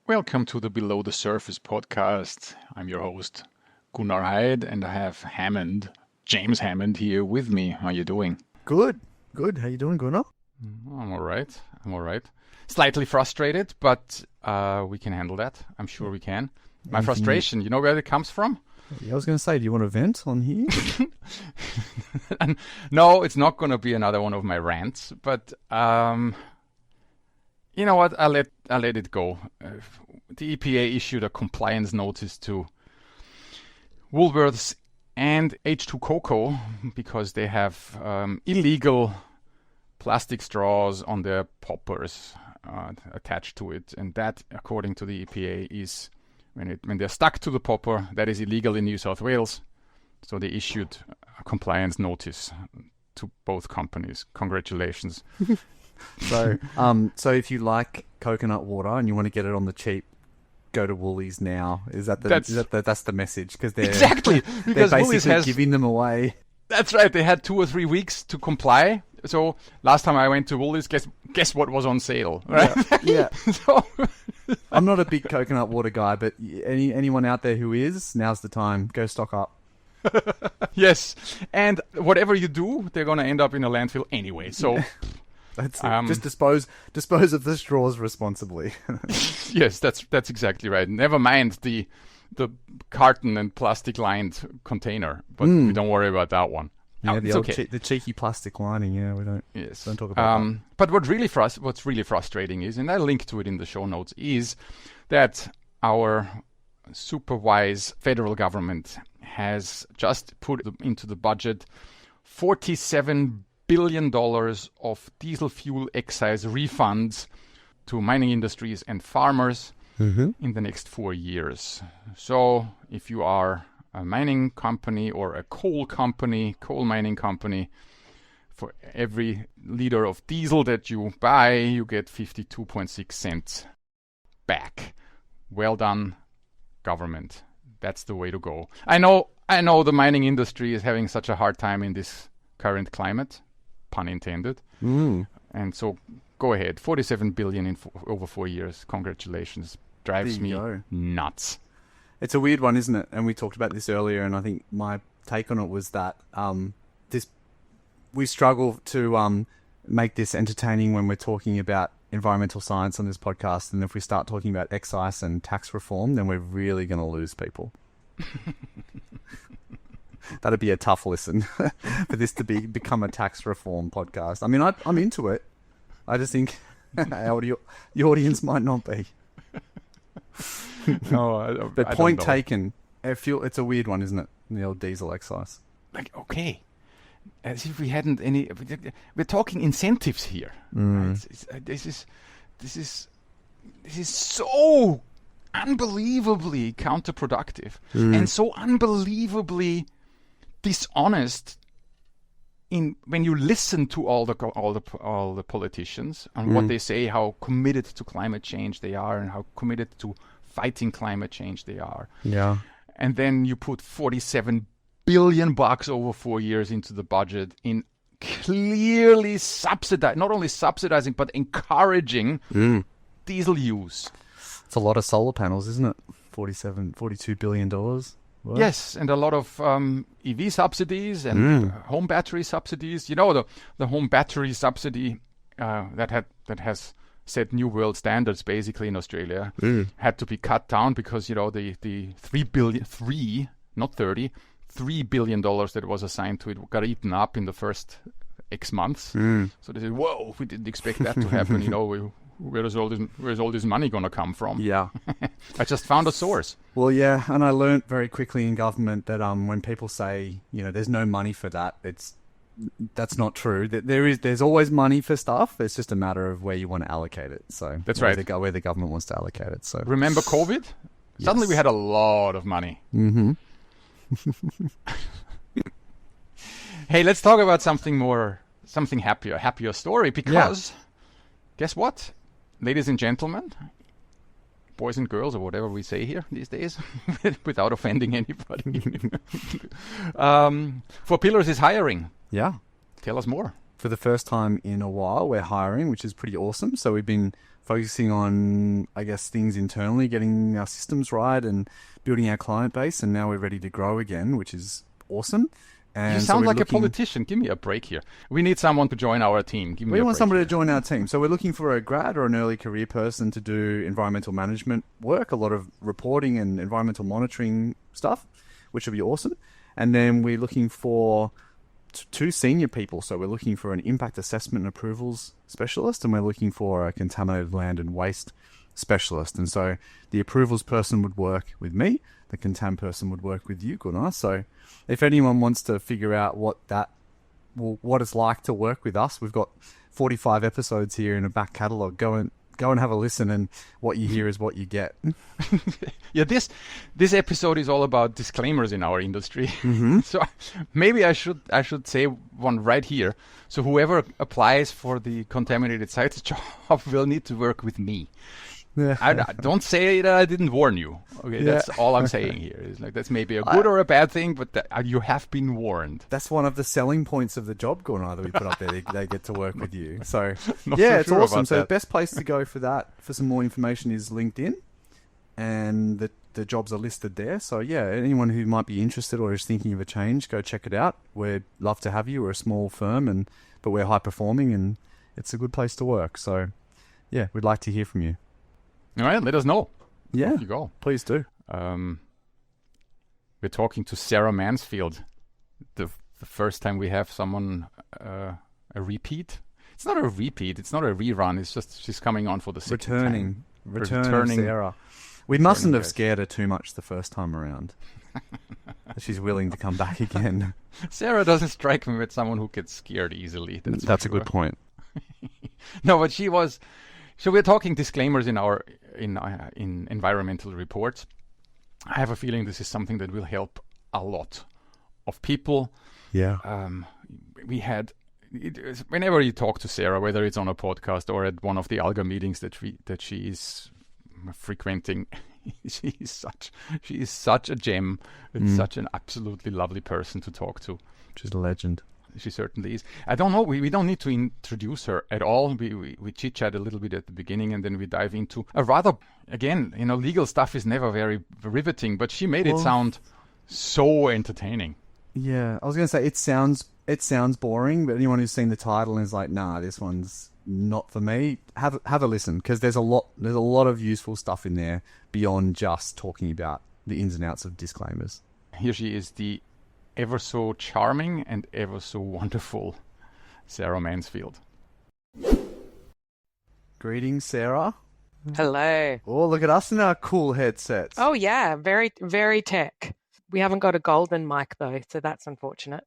Welcome to the Below the Surface podcast. I'm your host, Gunnar, and I have James Hammond here with me. How are you doing? Good. How you doing, Gunnar? I'm all right. Slightly frustrated, but we can handle that. I'm sure we can. My frustration, you know where it comes from? Yeah, I was going to say, do you want to vent on here? No, it's not going to be another one of my rants, but you know what? I'll let it go. The EPA issued a compliance notice to Woolworths and H2 Cocoa because they have illegal plastic straws on their poppers attached to it, and that, according to the EPA, is when they're stuck to the popper, that is illegal in New South Wales. So they issued a compliance notice to both companies. Congratulations. So if you like coconut water and you want to get it on the cheap, go to Woolies now. That's the message? Because they're exactly because they're Woolies basically giving them away. That's right. They had 2 or 3 weeks to comply. So last time I went to Woolies, guess what was on sale, right? Yeah. So I'm not a big coconut water guy, but anyone out there who is, now's the time. Go stock up. Yes, and whatever you do, they're going to end up in a landfill anyway. So that's it. Just dispose of the straws responsibly. Yes, that's exactly right. Never mind the carton and plastic lined container, but we don't worry about that one. Yeah, it's okay. The cheeky plastic lining. Yeah, we don't. Yes. Don't talk about that. But what's really frustrating is, and I link to it in the show notes, is that our superwise federal government has just put into the budget $47 billion of diesel fuel excise refunds to mining industries and farmers in the next 4 years. So if you are a mining company or a coal mining company, for every liter of diesel that you buy, you get 52.6 cents back. Well done, government. That's the way to go. I know the mining industry is having such a hard time in this current climate, pun intended. And so go ahead, 47 billion over 4 years. Congratulations. Drives me nuts. It's a weird one, isn't it? And we talked about this earlier, and I think my take on it was that we struggle to make this entertaining when we're talking about environmental science on this podcast, and if we start talking about excise and tax reform, then we're really going to lose people. That'd be a tough listen for this to become a tax reform podcast. I mean, I'm into it. I just think the audience might not be. No, but point taken. It's a weird one, isn't it? The old diesel excise. Like, okay, as if we hadn't any. We're talking incentives here. Right? This is so unbelievably counterproductive and so unbelievably dishonest. When you listen to all the politicians and what they say, how committed to climate change they are, and how committed to fighting climate change they are. Yeah. And then you put $47 billion over 4 years into the budget in clearly not only subsidizing, but encouraging diesel use. It's a lot of solar panels, isn't it? $42 billion. What? Yes, and a lot of EV subsidies and home battery subsidies. You know, the home battery subsidy that has set new world standards basically in Australia had to be cut down because, you know, the $3 billion that was assigned to it got eaten up in the first X months. So they said, whoa, we didn't expect that to happen. You know, where's all this money going to come from? Yeah. I just found a source. Well, yeah, and I learned very quickly in government that when people say, you know, there's no money for that, that's not true. There's always money for stuff. It's just a matter of where you want to allocate it. So that's right. Where the government wants to allocate it. So remember COVID? Yes. Suddenly we had a lot of money. Hey, let's talk about something happier story, because guess what? Ladies and gentlemen, boys and girls, or whatever we say here these days, without offending anybody. 4 Pillars is hiring. Yeah. Tell us more. for the first time in a while, we're hiring, which is pretty awesome. So we've been focusing on, I guess, things internally, getting our systems right and building our client base. And now we're ready to grow again, which is awesome. And you sound like a politician. Give me a break here. We need someone to join our team. We want somebody to join our team. So we're looking for a grad or an early career person to do environmental management work, a lot of reporting and environmental monitoring stuff, which will be awesome. And then we're looking for two senior people. So we're looking for an impact assessment and approvals specialist, and we're looking for a contaminated land and waste specialist. And so the approvals person would work with me. The contam person would work with you, Gunnar. So if anyone wants to figure out what it's like to work with us, we've got 45 episodes here in a back catalogue. Go and have a listen, and what you hear is what you get. Yeah, this episode is all about disclaimers in our industry. Mm-hmm. So maybe I should say one right here. So whoever applies for the contaminated sites job will need to work with me. I don't say that I didn't warn you. Okay, that's all I'm saying here. Is like that's maybe a good or a bad thing, but you have been warned. That's one of the selling points of the job, Gunnar, that we put up there. They get to work with you. So it's awesome. So the best place to go for that, for some more information, is LinkedIn, and the jobs are listed there. So anyone who might be interested or is thinking of a change, go check it out. We'd love to have you. We're a small firm, but we're high performing, and it's a good place to work. So we'd like to hear from you. All right, let us know. Yeah, you go. Please do. We're talking to Sarah Mansfield. The first time we have someone a repeat. It's not a repeat. It's not a rerun. It's just she's coming on for the second time. Returning Sarah. We mustn't have scared her too much the first time around. She's willing to come back again. Sarah doesn't strike me as someone who gets scared easily. That's a good point. No, but she was. So we're talking disclaimers in environmental reports. I have a feeling this is something that will help a lot of people. Yeah. Whenever you talk to Sarah, whether it's on a podcast or at one of the ALGA meetings that she is frequenting, she is such a gem. It's such an absolutely lovely person to talk to. She's a legend. She certainly is. I don't know. We don't need to introduce her at all. We chit-chat a little bit at the beginning, and then we dive into a rather, again, legal stuff is never very riveting, but she made it sound so entertaining. Yeah, I was going to say it sounds boring, but anyone who's seen the title and is like, nah, this one's not for me, have a listen, because there's a lot of useful stuff in there beyond just talking about the ins and outs of disclaimers. Here she is, the ever so charming and ever so wonderful Sarah Mansfield. Greetings, Sarah. Hello. Oh, look at us in our cool headsets. Oh, yeah. Very, very tech. We haven't got a golden mic, though, so that's unfortunate.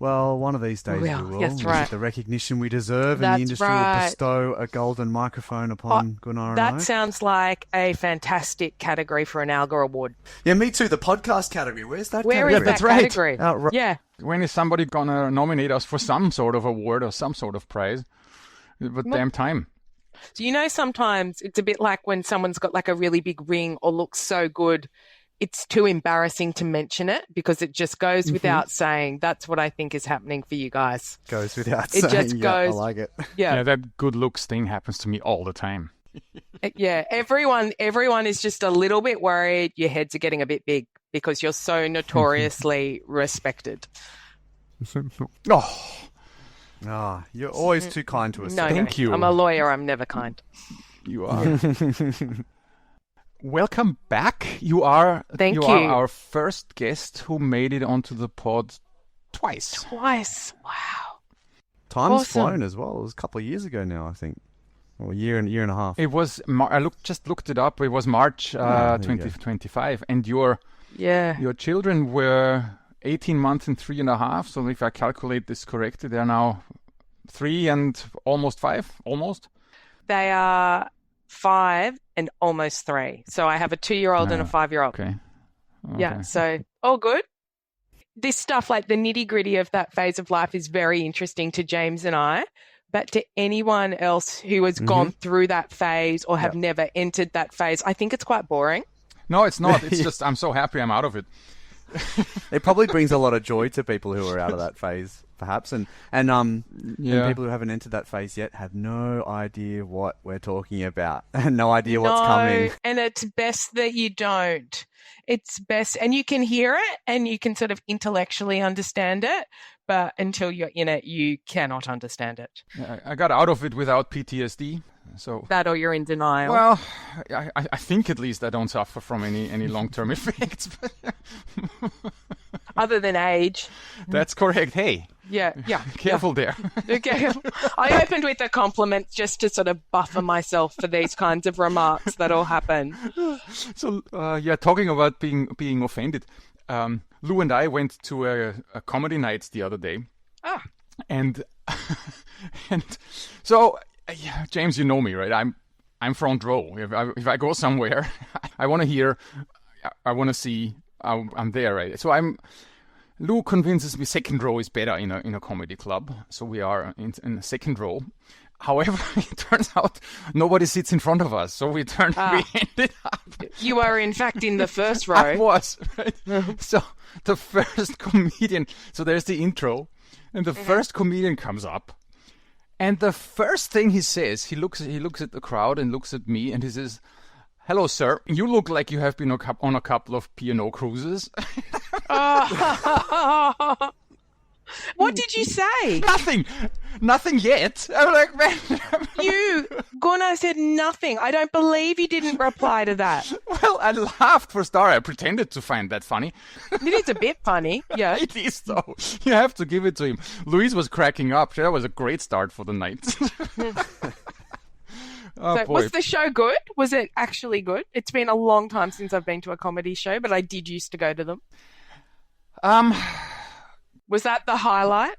Well, one of these days we will. That's right. The recognition we deserve, and the industry will bestow a golden microphone upon Gunnar and I. That sounds like a fantastic category for an ALGA award. Yeah, me too. The podcast category. Where's that category? Where is that category? Right. Yeah. When is somebody going to nominate us for some sort of award or some sort of prize? But damn time. So, sometimes it's a bit like when someone's got like a really big ring or looks so good, it's too embarrassing to mention it because it just goes without saying. That's what I think is happening for you guys. Goes without saying. It just goes. I like it. Yeah, that good looks thing happens to me all the time. Yeah, everyone is just a little bit worried your heads are getting a bit big because you're so notoriously respected. You're always too kind to us. No, Thank you. I'm a lawyer. I'm never kind. You are. Welcome back. You are Thank you. Our first guest who made it onto the pod twice. Wow. Time's flown as well. It was a couple of years ago now, I think. Or a year and a half. It was, just looked it up. It was March 2025. And your children were 18 months and 3.5. So if I calculate this correctly, they're now 3 and almost 5, almost. They are 5 and almost 3. So I have a 2-year-old and a 5-year-old. Okay. Yeah, so all good. This stuff, like the nitty-gritty of that phase of life, is very interesting to James and I. But to anyone else who has gone through that phase or have never entered that phase, I think it's quite boring. No, it's not. It's just I'm so happy I'm out of it. It probably brings a lot of joy to people who are out of that phase perhaps. And Yeah. people who haven't entered that phase yet have no idea what we're talking about and no idea what's coming. And it's best that you don't. It's best, and you can hear it and you can sort of intellectually understand it, but until you're in it, you cannot understand it. I got out of it without PTSD. So That or you're in denial. well, I think at least I don't suffer from any long-term effects. Other than age. That's correct. Hey, Yeah. careful there. Okay. I opened with a compliment just to sort of buffer myself for these kinds of remarks that all happen. So talking about being offended. Lou and I went to a comedy night the other day. Ah. And so James, you know me, right? I'm front row. If I go somewhere, I want to hear, I want to see. I'm there, right? So Lou convinces me second row is better in a comedy club. So we are in the second row. However, it turns out nobody sits in front of us. So we ended up. You are in fact in the first row. I was, right? So the first comedian, so there's the intro, and the first comedian comes up. And the first thing he says, he looks at the crowd and looks at me and he says, "Hello, sir. You look like you have been on a couple of P&O cruises." What did you say? Nothing yet. I'm like, man. Gunnar said nothing. I don't believe you didn't reply to that. Well, I laughed for a start. I pretended to find that funny. It is a bit funny. Yeah. It is, though. You have to give it to him. Louise was cracking up. That was a great start for the night. Oh, So boy. was the show good? Was it actually good? It's been a long time since I've been to a comedy show, but I did used to go to them. Was that the highlight?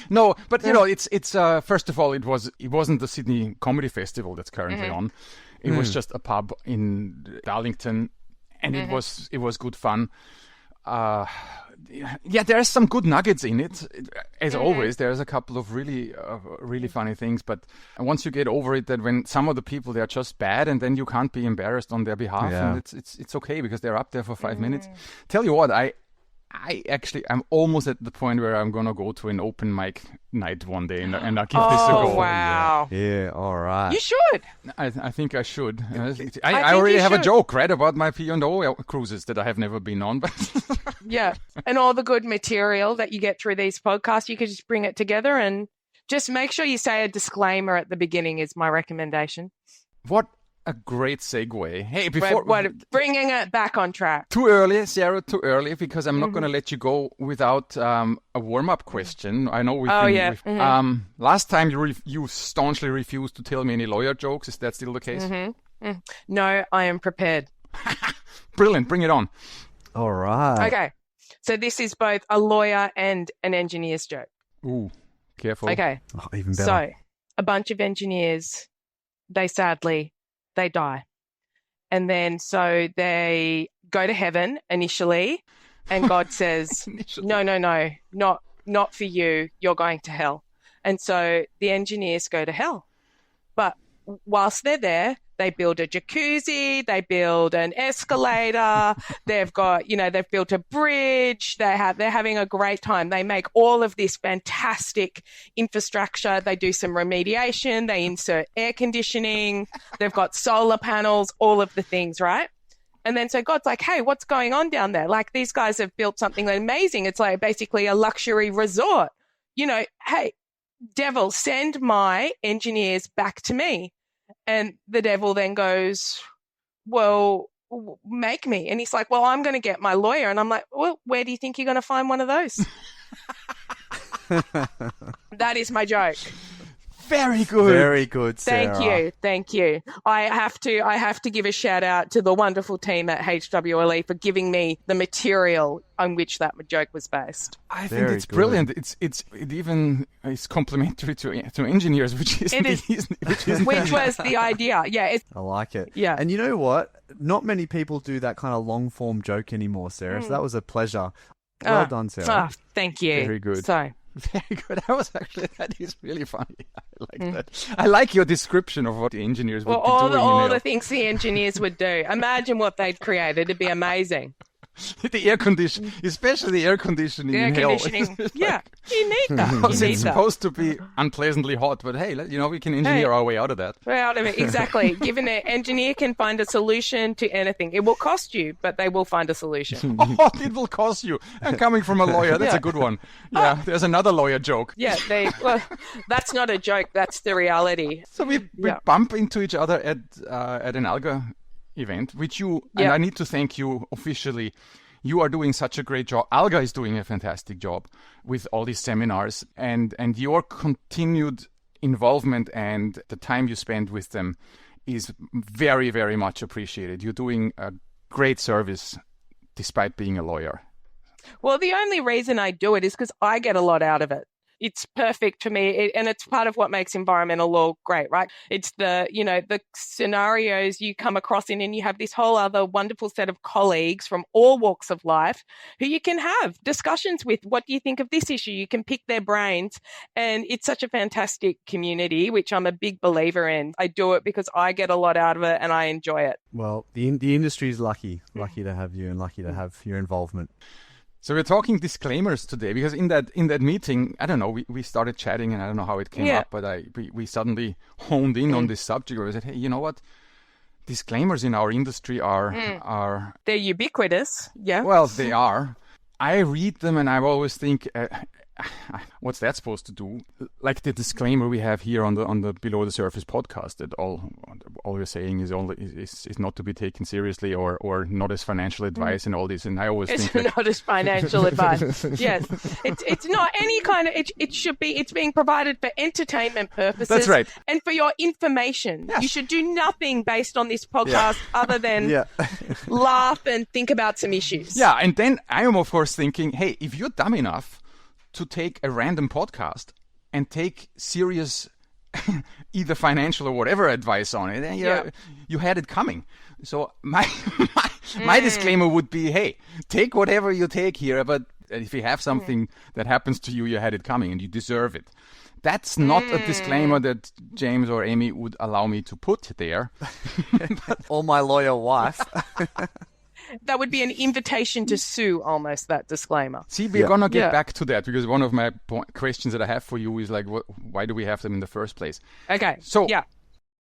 No, but it's first of all, it wasn't the Sydney Comedy Festival that's currently on. It was just a pub in Darlington, and it was good fun. There are some good nuggets in it. As always, there's a couple of really funny things. But once you get over it, that when some of the people, they're just bad, and then you can't be embarrassed on their behalf, and it's okay because they're up there for 5 minutes. Tell you what, I'm almost at the point where I'm gonna go to an open mic night one day and I'll give this a go. Oh wow! Yeah, all right. You should. I think I should. I think already you have a should. joke, right, about my P&O cruises that I have never been on. But Yeah, and all the good material that you get through these podcasts, you could just bring it together and just make sure you say a disclaimer at the beginning is my recommendation. what a great segue. Hey, Bringing it back on track. too early, Sarah, too early, because I'm not going to let you go without a warm-up question. I know last time you staunchly refused to tell me any lawyer jokes. Is that still the case? No, I am prepared. Brilliant. Bring it on. All right. Okay, so this is both a lawyer and an engineer's joke. Ooh, careful. Okay, Oh, even better. so a bunch of engineers, they die. And then so they go to heaven initially, and God says, no, not for you. You're going to hell. And so the engineers go to hell. But whilst they're there, they build a jacuzzi, they build an escalator, they've built a bridge, they're having a great time. They make all of this fantastic infrastructure. They do some remediation, they insert air conditioning, they've got solar panels, all of the things, right? And then so God's like, hey, what's going on down there? Like, these guys have built something amazing. It's like basically a luxury resort. Hey, devil, send my engineers back to me. And the devil then goes, well, make me. And he's like, well, I'm going to get my lawyer. And I'm like, well, where do you think you're going to find one of those? That is my joke. Very good. Very good, Sarah. Thank you. I have to give a shout out to the wonderful team at HWLE for giving me the material on which that joke was based. I think it's brilliant. It even is complimentary to engineers, which is which was the idea. Yeah, I like it. Yeah. And you know what? Not many people do that kind of long form joke anymore, Sarah. So that was a pleasure. Well done, Sarah. Thank you. Very good. So. Very good. That is really funny. I like that. I like your description of what the engineers would be doing. All the things the engineers would do. Imagine what they'd create. It'd be amazing. The air conditioning, especially the air conditioning Air in hell. conditioning. Yeah, you need that. Because You need it's that. supposed to be unpleasantly hot, but hey, we can engineer our way out of that. We're out of it. Exactly. Given an engineer can find a solution to anything. It will cost you, but they will find a solution. Oh, it will cost you. And coming from a lawyer, that's Yeah. a good one. Yeah, there's another lawyer joke. Yeah, well, that's not a joke. That's the reality. So we Yeah. bump into each other at an Alga event, which and Yeah. I need to thank you officially. You are doing such a great job. Alga is doing a fantastic job with all these seminars, and your continued involvement and the time you spend with them is very, very much appreciated. You're doing a great service despite being a lawyer. Well, the only reason I do it is because I get a lot out of it. It's perfect for me, and it's part of what makes environmental law great, right? It's the scenarios you come across in, and you have this whole other wonderful set of colleagues from all walks of life who you can have discussions with. What do you think of this issue? You can pick their brains, and it's such a fantastic community, which I'm a big believer in. I do it because I get a lot out of it, and I enjoy it. Well, the industry is lucky to have you and lucky to have your involvement. So we're talking disclaimers today because in that meeting, I don't know, we started chatting and I don't know how it came up, but we suddenly honed in on this subject where we said, hey, you know what? Disclaimers in our industry are They're ubiquitous. Yeah. well, they are. I read them and I always think, what's that supposed to do? Like the disclaimer we have here on the Below the Surface podcast, that all we're saying is not to be taken seriously or not as financial advice and all this. And I always It's think not as financial advice. Yes. It's not any kind of, it should be, it's being provided for entertainment purposes. That's right. And for your information. Yes. You should do nothing based on this podcast other than Yeah. laugh and think about some issues. yeah. And then I am of course thinking, hey, if you're dumb enough to take a random podcast and take serious either financial or whatever advice on it, then you had it coming. So my disclaimer would be, hey, take whatever you take here, but if you have something that happens to you, you had it coming and you deserve it. That's not a disclaimer that James or Amy would allow me to put there. Or my lawyer wife. That would be an invitation to sue, almost, that disclaimer. See, we're going to get back to that because one of my questions that I have for you is like, why do we have them in the first place? Okay. So,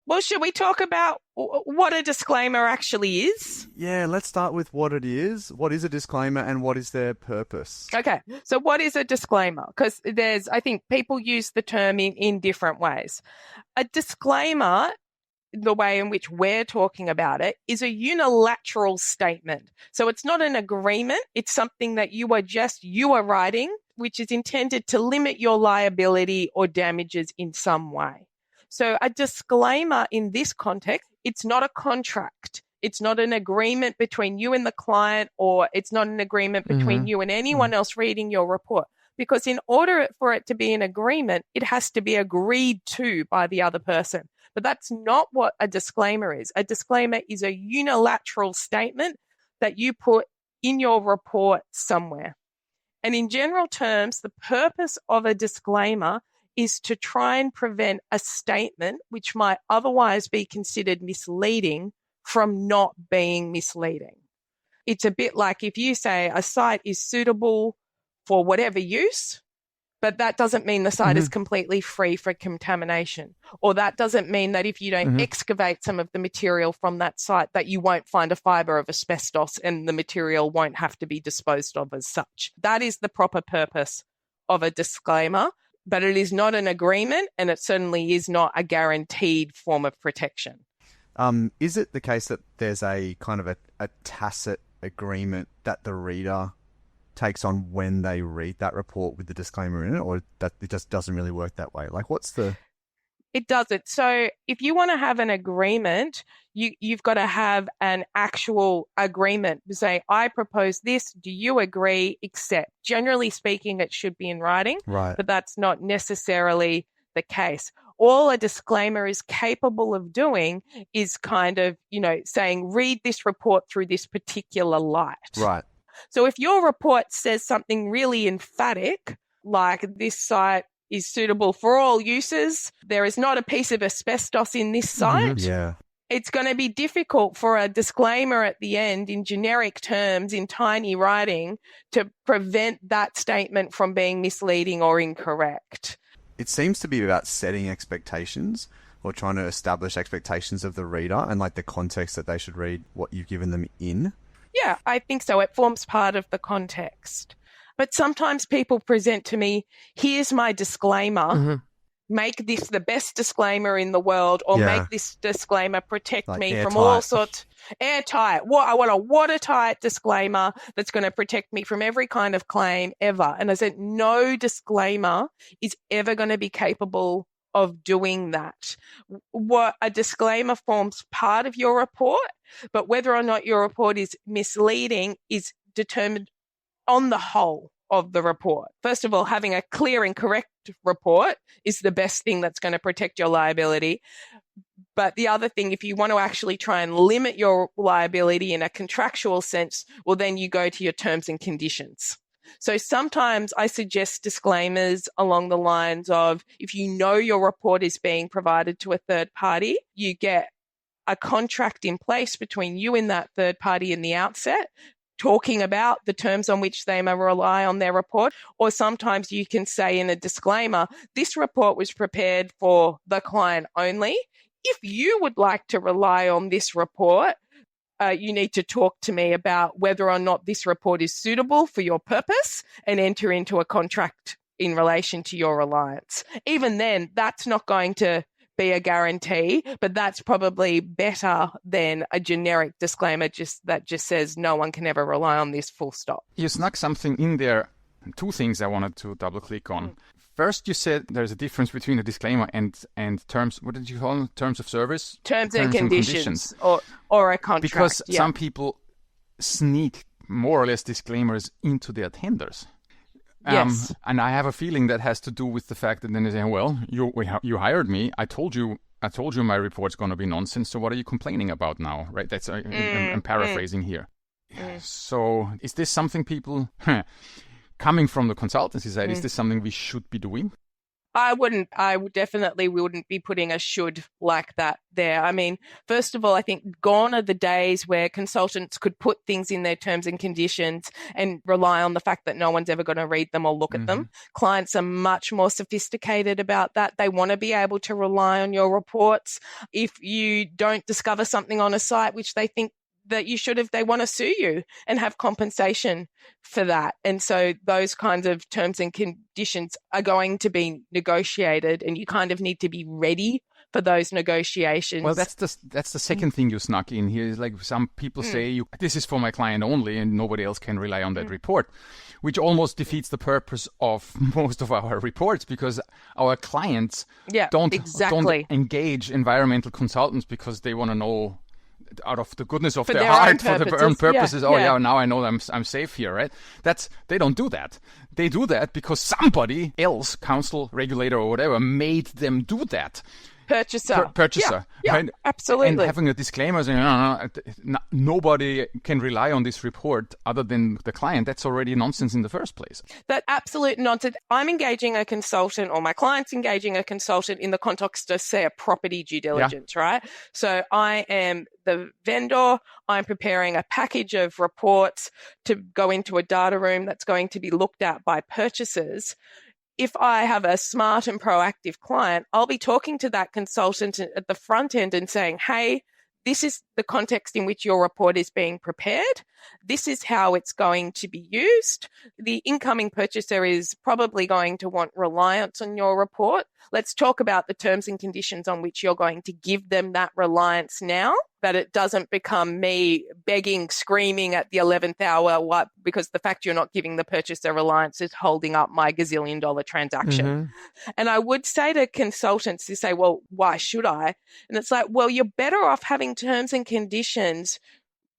Well, should we talk about what a disclaimer actually is? Yeah, let's start with what it is. What is a disclaimer and what is their purpose? Okay. So what is a disclaimer? Because I think people use the term in different ways. A disclaimer, the way in which we're talking about it, is a unilateral statement. So it's not an agreement. It's something that you are writing, which is intended to limit your liability or damages in some way. So a disclaimer in this context, it's not a contract. It's not an agreement between you and the client, or it's not an agreement between you and anyone else reading your report. Because in order for it to be an agreement, it has to be agreed to by the other person. But that's not what a disclaimer is. A disclaimer is a unilateral statement that you put in your report somewhere. And in general terms, the purpose of a disclaimer is to try and prevent a statement which might otherwise be considered misleading from not being misleading. It's a bit like if you say a site is suitable for whatever use, but that doesn't mean the site is completely free from contamination. Or that doesn't mean that if you don't excavate some of the material from that site, that you won't find a fibre of asbestos and the material won't have to be disposed of as such. That is the proper purpose of a disclaimer, but it is not an agreement, and it certainly is not a guaranteed form of protection. Is it the case that there's a kind of a tacit agreement that the reader takes on when they read that report with the disclaimer in it, or that it just doesn't really work that way? Like, what's the... It doesn't. So if you want to have an agreement, you've got to have an actual agreement. Say, I propose this. Do you agree? Accept. Generally speaking, it should be in writing, Right. but that's not necessarily the case. All a disclaimer is capable of doing is kind of, saying, read this report through this particular light. Right. So if your report says something really emphatic, like this site is suitable for all uses, there is not a piece of asbestos in this site, Yeah. it's going to be difficult for a disclaimer at the end in generic terms in tiny writing to prevent that statement from being misleading or incorrect. It seems to be about setting expectations or trying to establish expectations of the reader and like the context that they should read what you've given them in. Yeah, I think so. It forms part of the context. But sometimes people present to me, here's my disclaimer. Make this the best disclaimer in the world, or make this disclaimer protect like me from all sorts. Airtight. I want a watertight disclaimer that's going to protect me from every kind of claim ever. And I said, no disclaimer is ever going to be capable of doing that. What a disclaimer forms part of your report, but whether or not your report is misleading is determined on the whole of the report. First of all, having a clear and correct report is the best thing that's going to protect your liability. But the other thing, if you want to actually try and limit your liability in a contractual sense, well, then you go to your terms and conditions. So sometimes I suggest disclaimers along the lines of, if you know your report is being provided to a third party, you get a contract in place between you and that third party in the outset, talking about the terms on which they may rely on their report. Or sometimes you can say in a disclaimer, this report was prepared for the client only. If you would like to rely on this report, you need to talk to me about whether or not this report is suitable for your purpose and enter into a contract in relation to your reliance. Even then, that's not going to be a guarantee, but that's probably better than a generic disclaimer that just says no one can ever rely on this, full stop. You snuck something in there. Two things I wanted to double click on. First, you said there's a difference between a disclaimer and terms. What did you call them? Terms of service? Terms and conditions. Or a contract. Because some people sneak more or less disclaimers into their tenders. Yes. And I have a feeling that has to do with the fact that then they say, well, you hired me. I told you my report's going to be nonsense. So what are you complaining about now? Right? That's I'm paraphrasing here. So is this something people coming from the consultancy side, is this something we should be doing? I definitely wouldn't be putting a should like that there. I mean, first of all, I think gone are the days where consultants could put things in their terms and conditions and rely on the fact that no one's ever going to read them or look at them. Clients are much more sophisticated about that. They want to be able to rely on your reports. If you don't discover something on a site which they think that you should have, they want to sue you and have compensation for that. And so those kinds of terms and conditions are going to be negotiated, and you kind of need to be ready for those negotiations. Well, that's the second thing you snuck in here. Is like some people say, this is for my client only and nobody else can rely on that report, which almost defeats the purpose of most of our reports, because our clients don't engage environmental consultants because they want to know out of the goodness of their heart for their own purposes. Now I know I'm safe here, right? They don't do that. They do that because somebody else, council, regulator, or whatever, made them do that. Purchaser. Yeah, right? Absolutely. And having a disclaimer saying, nobody can rely on this report other than the client, that's already nonsense in the first place. That absolute nonsense. I'm engaging a consultant, or my client's engaging a consultant in the context of, say, a property due diligence, right? So I am the vendor. I'm preparing a package of reports to go into a data room that's going to be looked at by purchasers. If I have a smart and proactive client, I'll be talking to that consultant at the front end and saying, hey, this is the context in which your report is being prepared. This is how it's going to be used. The incoming purchaser is probably going to want reliance on your report. Let's talk about the terms and conditions on which you're going to give them that reliance now, that it doesn't become me begging, screaming at the 11th hour because the fact you're not giving the purchaser reliance is holding up my gazillion-dollar transaction. And I would say to consultants who say, well, why should I? And it's like, well, you're better off having terms and conditions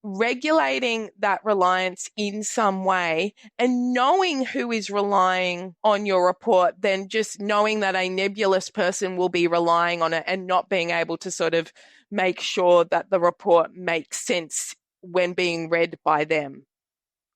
regulating that reliance in some way and knowing who is relying on your report than just knowing that a nebulous person will be relying on it and not being able to sort of make sure that the report makes sense when being read by them.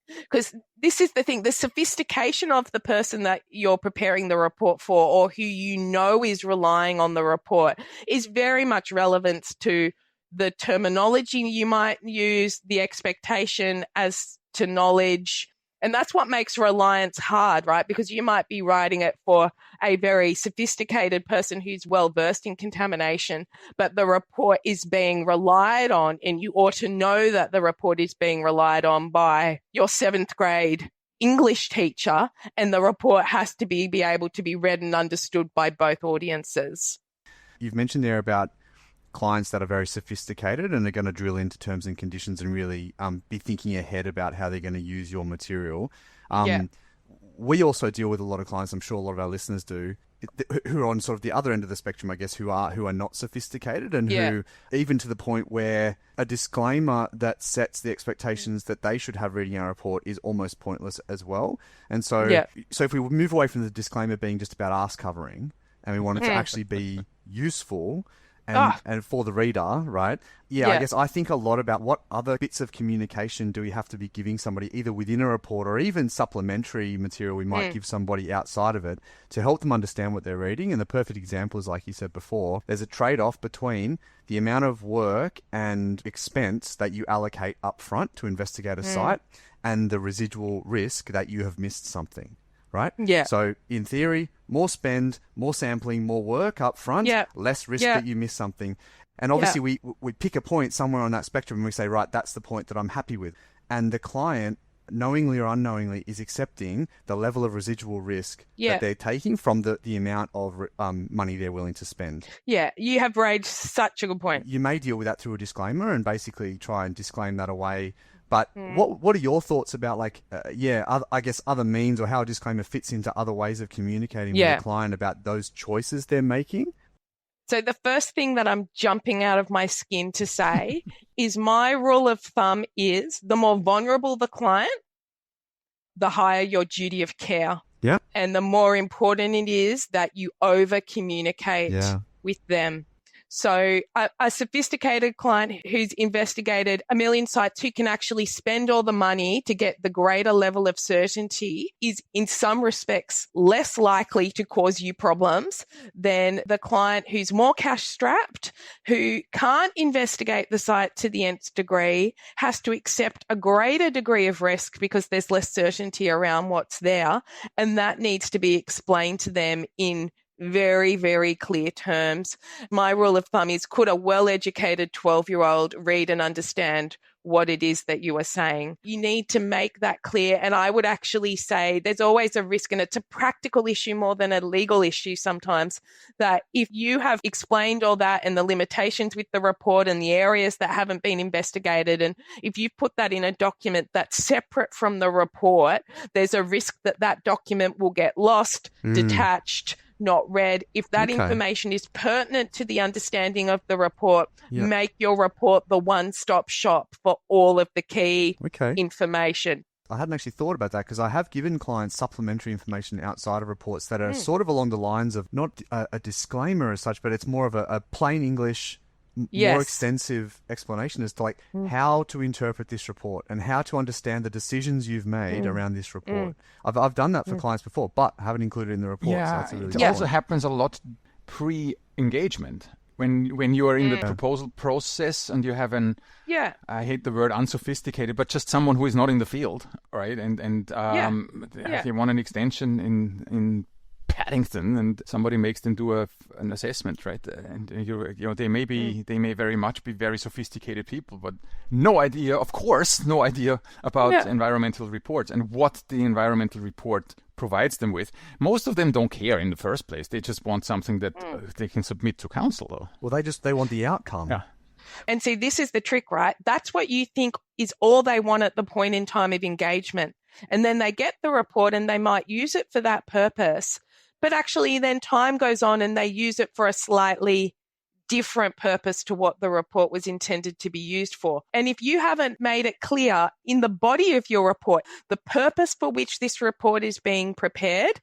Because this is the thing, the sophistication of the person that you're preparing the report for, or who you know is relying on the report, is very much relevant to the terminology you might use, the expectation as to knowledge. And that's what makes reliance hard, right? Because you might be writing it for a very sophisticated person who's well versed in contamination, but the report is being relied on, and you ought to know that the report is being relied on by your 7th grade English teacher, and the report has to be able to be read and understood by both audiences. You've mentioned there about clients that are very sophisticated and are going to drill into terms and conditions and really be thinking ahead about how they're going to use your material. We also deal with a lot of clients, I'm sure a lot of our listeners do, who are on sort of the other end of the spectrum, I guess, who are not sophisticated and who, even to the point where a disclaimer that sets the expectations that they should have reading our report is almost pointless as well. And so, so if we move away from the disclaimer being just about arse covering and we want it to actually be useful and for the reader, right? I guess I think a lot about what other bits of communication do we have to be giving somebody, either within a report or even supplementary material we might give somebody outside of it to help them understand what they're reading. And the perfect example is, like you said before, there's a trade-off between the amount of work and expense that you allocate up front to investigate a site and the residual risk that you have missed something. Right? Yeah. So in theory, more spend, more sampling, more work up front, less risk that you miss something. And obviously we pick a point somewhere on that spectrum and we say, right, that's the point that I'm happy with. And the client, knowingly or unknowingly, is accepting the level of residual risk that they're taking from the amount of money they're willing to spend. Yeah, you have raised such a good point. You may deal with that through a disclaimer and basically try and disclaim that away. But what are your thoughts about, like, I guess other means or how a disclaimer fits into other ways of communicating with a client about those choices they're making? So the first thing that I'm jumping out of my skin to say is my rule of thumb is the more vulnerable the client, the higher your duty of care. Yeah. And the more important it is that you over-communicate with them. So a sophisticated client who's investigated a million sites, who can actually spend all the money to get the greater level of certainty, is in some respects less likely to cause you problems than the client who's more cash strapped, who can't investigate the site to the nth degree, has to accept a greater degree of risk because there's less certainty around what's there. And that needs to be explained to them in very, very clear terms. My rule of thumb is, could a well-educated 12-year-old read and understand what it is that you are saying? You need to make that clear. And I would actually say there's always a risk, and it's a practical issue more than a legal issue sometimes, that if you have explained all that and the limitations with the report and the areas that haven't been investigated, and if you put that in a document that's separate from the report, there's a risk that that document will get lost, detached, not read. If that information is pertinent to the understanding of the report, make your report the one-stop shop for all of the key information. I hadn't actually thought about that, because I have given clients supplementary information outside of reports that are sort of along the lines of not a disclaimer as such, but it's more of a plain English, more extensive explanation as to like how to interpret this report and how to understand the decisions you've made around this report. I've done that for clients before, but haven't included it in the report. Yeah, so that's a really it also happens a lot pre-engagement. When you are in the proposal process and you have I hate the word unsophisticated, but just someone who is not in the field, right? And if you want an extension in Paddington, and somebody makes them do an assessment, right? And they may very much be very sophisticated people, but no idea about environmental reports and what the environmental report provides them with. Most of them don't care in the first place. They just want something that they can submit to council, though. Well, they want the outcome. Yeah. And see, this is the trick, right? That's what you think is all they want at the point in time of engagement. And then they get the report and they might use it for that purpose. But actually then time goes on and they use it for a slightly different purpose to what the report was intended to be used for. And if you haven't made it clear in the body of your report, the purpose for which this report is being prepared,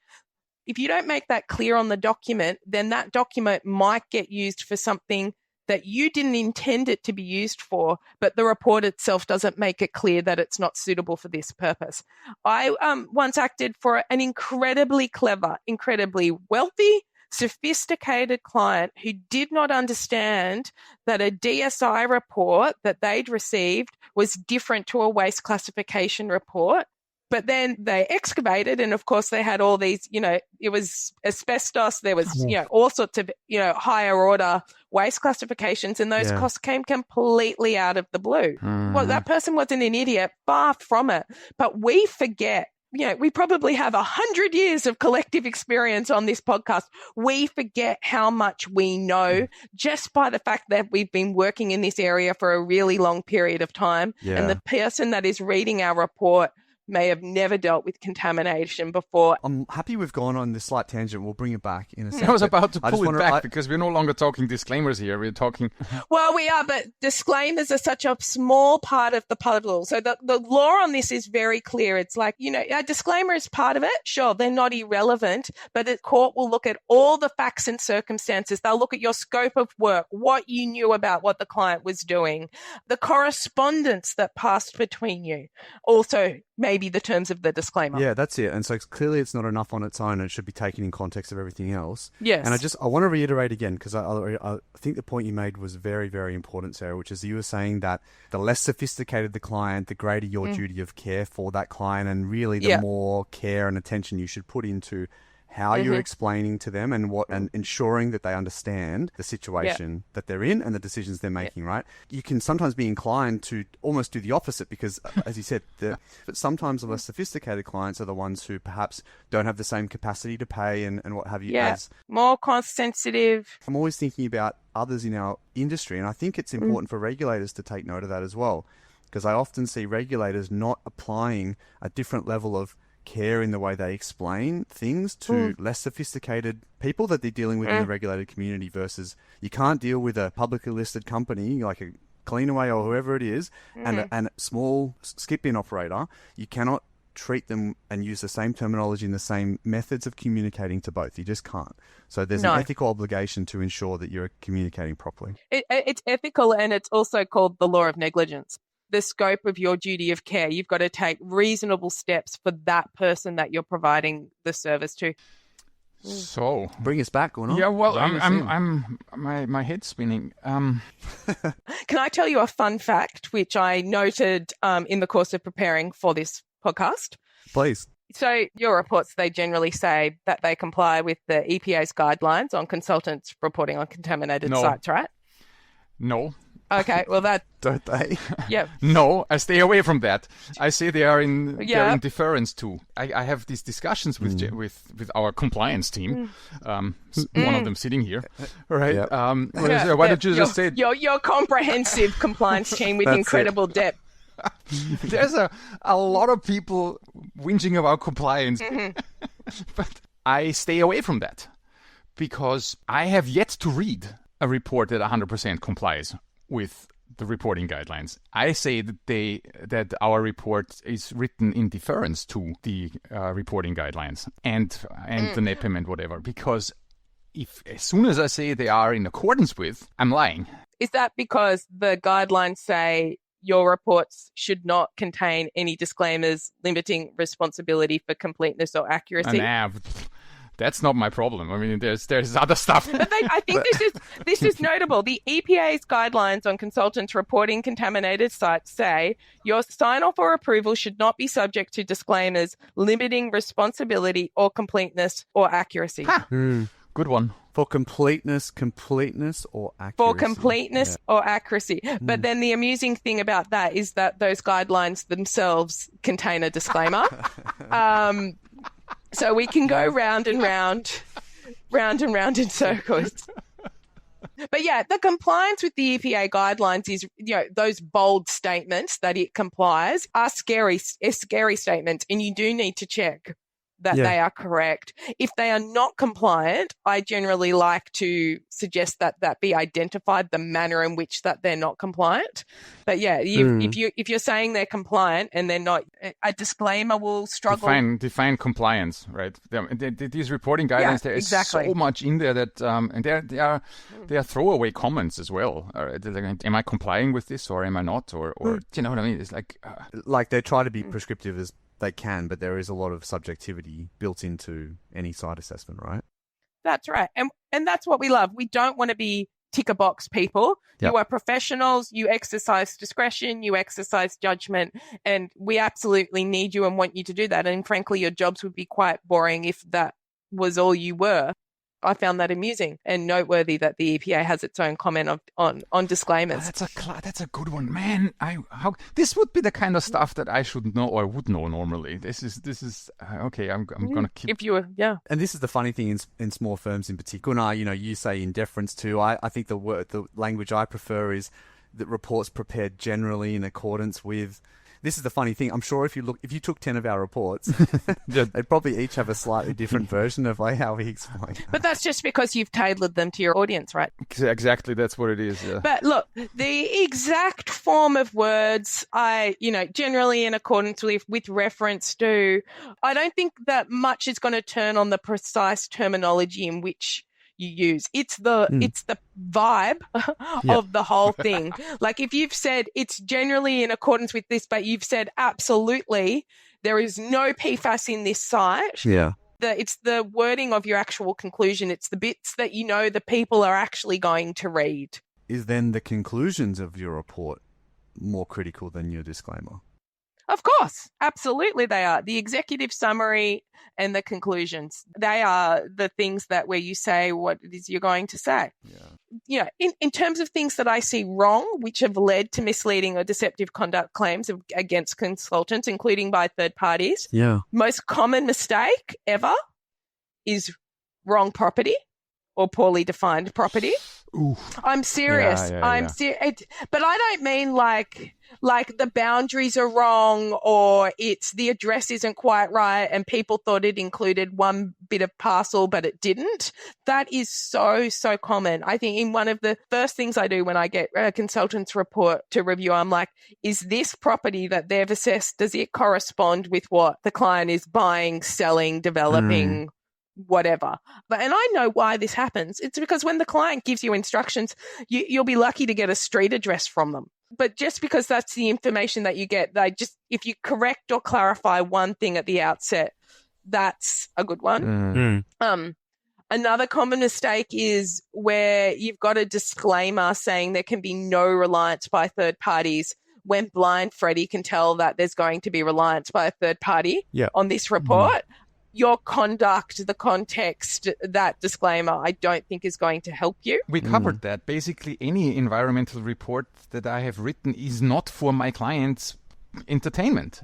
if you don't make that clear on the document, then that document might get used for something that you didn't intend it to be used for, but the report itself doesn't make it clear that it's not suitable for this purpose. I once acted for an incredibly clever, incredibly wealthy, sophisticated client who did not understand that a DSI report that they'd received was different to a waste classification report. But then they excavated, and of course they had all these, it was asbestos, there was, all sorts of, higher order waste classifications, and those costs came completely out of the blue. Well, that person wasn't an idiot, far from it. But we forget, we probably have 100 years of collective experience on this podcast. We forget how much we know just by the fact that we've been working in this area for a really long period of time. Yeah. And the person that is reading our report may have never dealt with contamination before. I'm happy we've gone on this slight tangent. We'll bring it back in a second. I was about to pull it back because we're no longer talking disclaimers here. We're talking... Well, we are, but disclaimers are such a small part of the puzzle. So the law on this is very clear. It's like, a disclaimer is part of it. Sure, they're not irrelevant, but the court will look at all the facts and circumstances. They'll look at your scope of work, what you knew about what the client was doing, the correspondence that passed between you. Also, maybe the terms of the disclaimer. Yeah, that's it. And so clearly it's not enough on its own. It should be taken in context of everything else. Yes. And I want to reiterate again, because I think the point you made was very, very important, Sarah, which is you were saying that the less sophisticated the client, the greater your duty of care for that client, and really the more care and attention you should put into how you're explaining to them and ensuring that they understand the situation that they're in and the decisions they're making, right? You can sometimes be inclined to almost do the opposite because, as you said, but sometimes the less sophisticated clients are the ones who perhaps don't have the same capacity to pay and what have you. Yeah, more cost sensitive. I'm always thinking about others in our industry, and I think it's important for regulators to take note of that as well, because I often see regulators not applying a different level of care in the way they explain things to less sophisticated people that they're dealing with in the regulated community versus you can't deal with a publicly listed company like a Cleanaway or whoever it is and a small skip bin operator. You cannot treat them and use the same terminology and the same methods of communicating to both. You just can't. So there's an ethical obligation to ensure that you're communicating properly. It's ethical, and it's also called the law of negligence. The scope of your duty of care. You've got to take reasonable steps for that person that you're providing the service to. So bring us back, Gunnar. Yeah, well, my head's spinning. Can I tell you a fun fact which I noted in the course of preparing for this podcast? Please. So your reports, they generally say that they comply with the EPA's guidelines on consultants reporting on contaminated sites, right? No. Okay, well don't they? Yeah. No, I stay away from that. I say they are in deference too. I have these discussions with our compliance team. One of them sitting here, right? Yep. Why don't you just say your comprehensive compliance team with incredible depth? There's a lot of people whinging about compliance, but I stay away from that because I have yet to read a report that 100% complies with the reporting guidelines. I say that our report is written in deference to the reporting guidelines and the NEPM and whatever, because as soon as I say they are in accordance with, I'm lying. Is that because the guidelines say your reports should not contain any disclaimers limiting responsibility for completeness or accuracy? That's not my problem. I mean, there's other stuff. But I think this is notable. The EPA's guidelines on consultants reporting contaminated sites say your sign-off or approval should not be subject to disclaimers limiting responsibility or completeness or accuracy. Good one. For completeness or accuracy. For completeness or accuracy. But then the amusing thing about that is that those guidelines themselves contain a disclaimer. So we can go round and round in circles. But yeah, the compliance with the EPA guidelines is, those bold statements that it complies are scary statements, and you do need to check that they are correct. If they are not compliant, I generally like to suggest that be identified, the manner in which that they're not compliant. But if you're saying they're compliant and they're not, a disclaimer will struggle. Define compliance, right? These reporting guidelines, there is so much in there that, and they are throwaway comments as well. Like, am I complying with this or am I not? Or do you know what I mean? It's like they try to be prescriptive as they can, but there is a lot of subjectivity built into any site assessment, right? That's right. And that's what we love. We don't want to be ticker box people. Yep. You are professionals. You exercise discretion. You exercise judgment. And we absolutely need you and want you to do that. And frankly, your jobs would be quite boring if that was all you were. I found that amusing and noteworthy that the EPA has its own comment on disclaimers. That's a good one, man. This would be the kind of stuff that I should know or would know normally. This is okay. I'm gonna keep. If you were, yeah. And this is the funny thing in small firms in particular. You say in deference to. I think the language I prefer is that reports prepared generally in accordance with. This is the funny thing. I'm sure if you took 10 of our reports, they'd probably each have a slightly different version of how we explain. But that's just because you've tailored them to your audience, right? Exactly, that's what it is. Yeah. But look, the exact form of words, generally in accordance with reference to, I don't think that much is going to turn on the precise terminology in which you use. It's the vibe of the whole thing. Like if you've said it's generally in accordance with this, but you've said absolutely there is no PFAS in this site. Yeah. It's the wording of your actual conclusion. It's the bits that the people are actually going to read. Is then the conclusions of your report more critical than your disclaimer? Of course, absolutely they are. The executive summary and the conclusions, they are the things that where you say what it is you're going to say. Yeah. In terms of things that I see wrong, which have led to misleading or deceptive conduct claims against consultants, including by third parties. Yeah. Most common mistake ever is wrong property or poorly defined property. Ooh. I'm serious. I'm serious. But I don't mean like the boundaries are wrong or it's the address isn't quite right and people thought it included one bit of parcel but it didn't. That is so common. I think in one of the first things I do when I get a consultant's report to review, I'm like, is this property that they've assessed, does it correspond with what the client is buying, selling, developing, whatever. And I know why this happens. It's because when the client gives you instructions, you'll be lucky to get a street address from them. But just because that's the information that you get, if you correct or clarify one thing at the outset, that's a good one. Another common mistake is where you've got a disclaimer saying there can be no reliance by third parties when blind Freddie can tell that there's going to be reliance by a third party on this report. Your conduct, the context, that disclaimer, I don't think is going to help you. We covered that. Basically, any environmental report that I have written is not for my client's entertainment.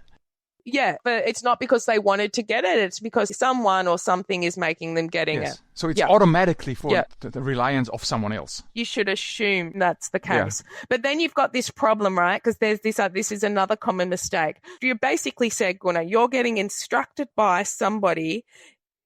Yeah, but it's not because they wanted to get it. It's because someone or something is making them getting it. So it's automatically for the reliance of someone else. You should assume that's the case. Yeah. But then you've got this problem, right? Because there's this is another common mistake. You basically said, Gunnar, you're getting instructed by somebody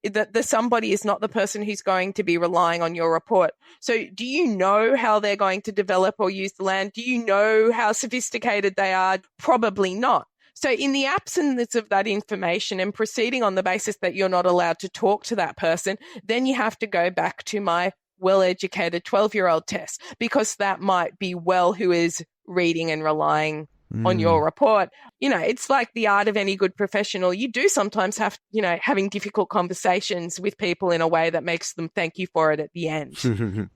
that the somebody is not the person who's going to be relying on your report. So do you know how they're going to develop or use the land? Do you know how sophisticated they are? Probably not. So in the absence of that information and proceeding on the basis that you're not allowed to talk to that person, then you have to go back to my well-educated 12-year-old test, because that might be who is reading and relying on your report. It's like the art of any good professional. You do sometimes have, having difficult conversations with people in a way that makes them thank you for it at the end.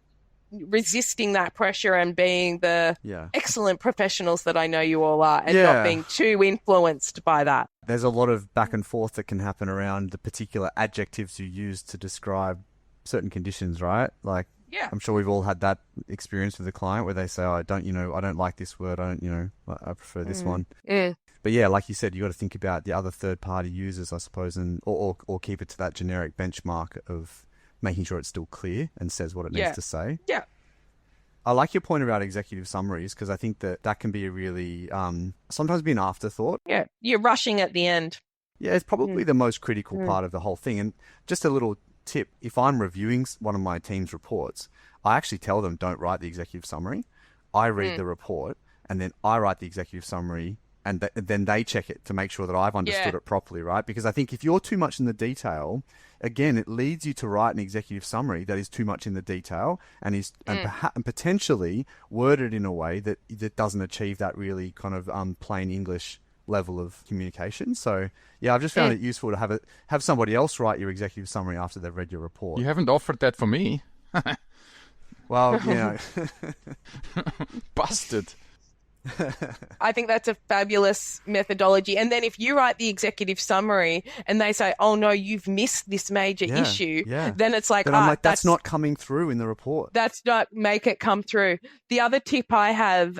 Resisting that pressure and being the excellent professionals that I know you all are, and not being too influenced by that. There's a lot of back and forth that can happen around the particular adjectives you use to describe certain conditions, right? Like, I'm sure we've all had that experience with a client where they say, I don't like this word. I prefer this one. But like you said, you got to think about the other third party users, I suppose, and or keep it to that generic benchmark of making sure it's still clear and says what it needs to say. Yeah. I like your point about executive summaries, because I think that can be a really, sometimes be an afterthought. Yeah, you're rushing at the end. Yeah, it's probably the most critical part of the whole thing. And just a little tip, if I'm reviewing one of my team's reports, I actually tell them don't write the executive summary. I read the report and then I write the executive summary, and then they check it to make sure that I've understood it properly, right? Because I think if you're too much in the detail, again, it leads you to write an executive summary that is too much in the detail and and potentially worded in a way that doesn't achieve that really kind of plain English level of communication. So yeah, I've just found it useful to have somebody else write your executive summary after they've read your report. You haven't offered that for me. Well, Busted. I think that's a fabulous methodology. And then if you write the executive summary and they say, oh no, you've missed this major issue, then it's like, then I'm like, that's not coming through in the report. That's not, make it come through. The other tip I have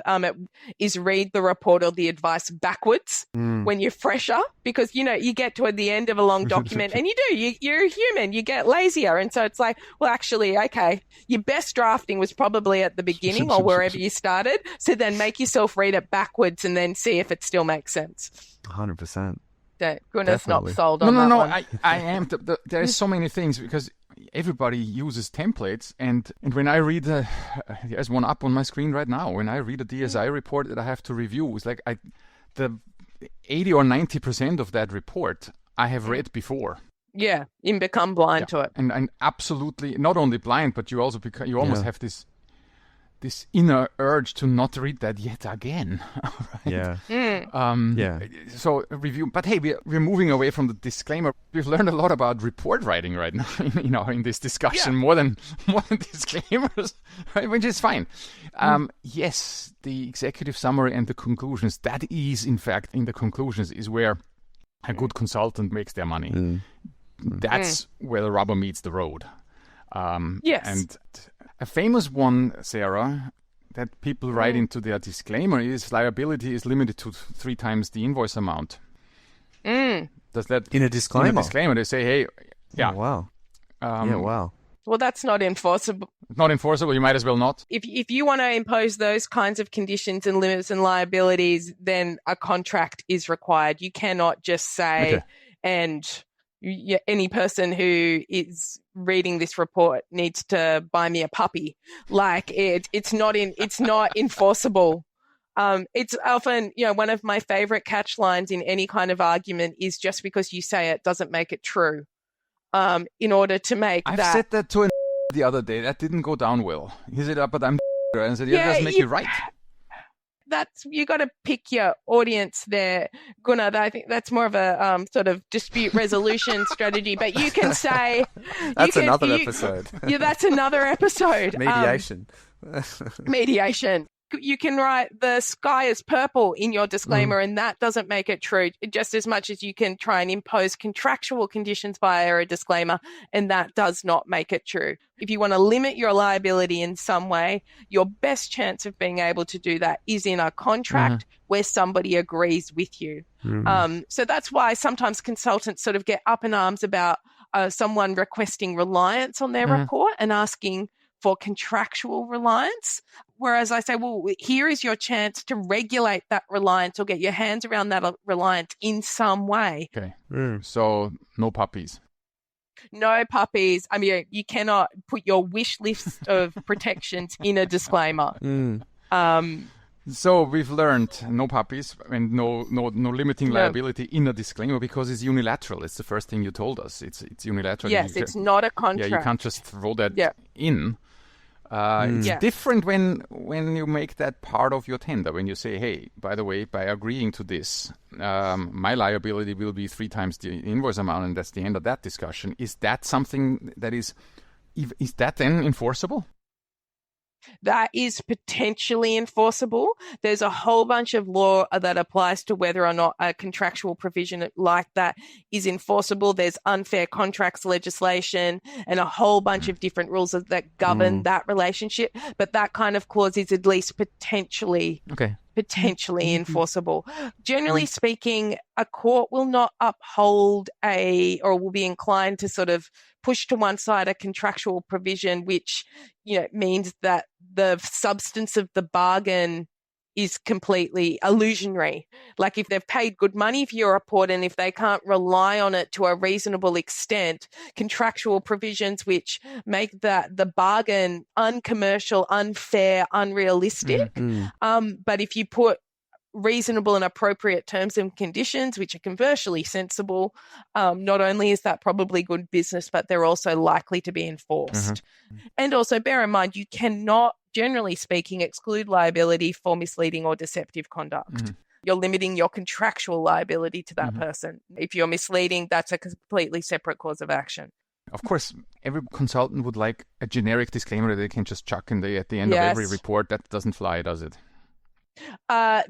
is read the report or the advice backwards when you're fresher, because, you get toward the end of a long document and you're a human, you get lazier. And so it's like, well, actually, okay, your best drafting was probably at the beginning or wherever you started. So then make yourself read it backwards and then see if it still makes sense. 100%. Gunnar's not sold on that No, one. I am. There's so many things because everybody uses templates, and when I read, there's one up on my screen right now. When I read a DSI report that I have to review, it's like the 80 or 90% of that report I have read before. Yeah, you become blind to it. And absolutely, not only blind, but you also you almost have this inner urge to not read that yet again. Right? So review, but hey, we're moving away from the disclaimer. We've learned a lot about report writing right now, in this discussion, more than disclaimers, right? Which is fine. Yes, the executive summary and the conclusions. That is, in fact, in the conclusions is where a good consultant makes their money. That's where the rubber meets the road. Yes. And a famous one, Sarah, that people write into their disclaimer is liability is limited to 3 times the invoice amount. Does that in a disclaimer? In a disclaimer, they say, hey, Oh, wow. Wow. Well, that's not enforceable. Not enforceable. You might as well not. If you want to impose those kinds of conditions and limits and liabilities, then a contract is required. You cannot just say, any person who is reading this report needs to buy me a puppy. Like it's not enforceable. It's often, one of my favorite catch lines in any kind of argument is just because you say it doesn't make it true. In order to make I've said that to the other day. That didn't go down well. He said, but I'm and I said, yeah, it doesn't make you right. You got to pick your audience there, Gunnar. I think that's more of a sort of dispute resolution strategy. But you can say that's another episode. Yeah, that's another episode. Mediation. Mediation. You can write the sky is purple in your disclaimer, and that doesn't make it true, just as much as you can try and impose contractual conditions via a disclaimer, and that does not make it true. If you want to limit your liability in some way, your best chance of being able to do that is in a contract where somebody agrees with you. So that's why sometimes consultants sort of get up in arms about someone requesting reliance on their report and asking for contractual reliance. Whereas I say, well, here is your chance to regulate that reliance or get your hands around that reliance in some way. Okay. So no puppies. No puppies. I mean, you cannot put your wish list of protections in a disclaimer. So we've learned no puppies and no limiting liability in a disclaimer because it's unilateral. It's the first thing you told us. It's unilateral. Yes, it's not a contract. Yeah, you can't just throw that in. It's different when you make that part of your tender. When you say, hey, by the way, by agreeing to this, my liability will be 3 times the invoice amount, and that's the end of that discussion. Is that something that is that then enforceable? That is potentially enforceable. There's a whole bunch of law that applies to whether or not a contractual provision like that is enforceable. There's unfair contracts legislation and a whole bunch of different rules that govern that relationship. But that kind of clause is at least potentially enforceable. Generally speaking, a court will not uphold or will be inclined to sort of push to one side a contractual provision, which, means that the substance of the bargain is completely illusionary. Like if they've paid good money for your report and if they can't rely on it to a reasonable extent, contractual provisions which make the bargain uncommercial, unfair, unrealistic. But if you put reasonable and appropriate terms and conditions, which are commercially sensible, not only is that probably good business, but they're also likely to be enforced. And also bear in mind, you cannot, generally speaking, exclude liability for misleading or deceptive conduct. you're limiting your contractual liability to that person. If you're misleading, that's a completely separate cause of action. Of course, every consultant would like a generic disclaimer that they can just chuck at the end of every report. That doesn't fly, does it?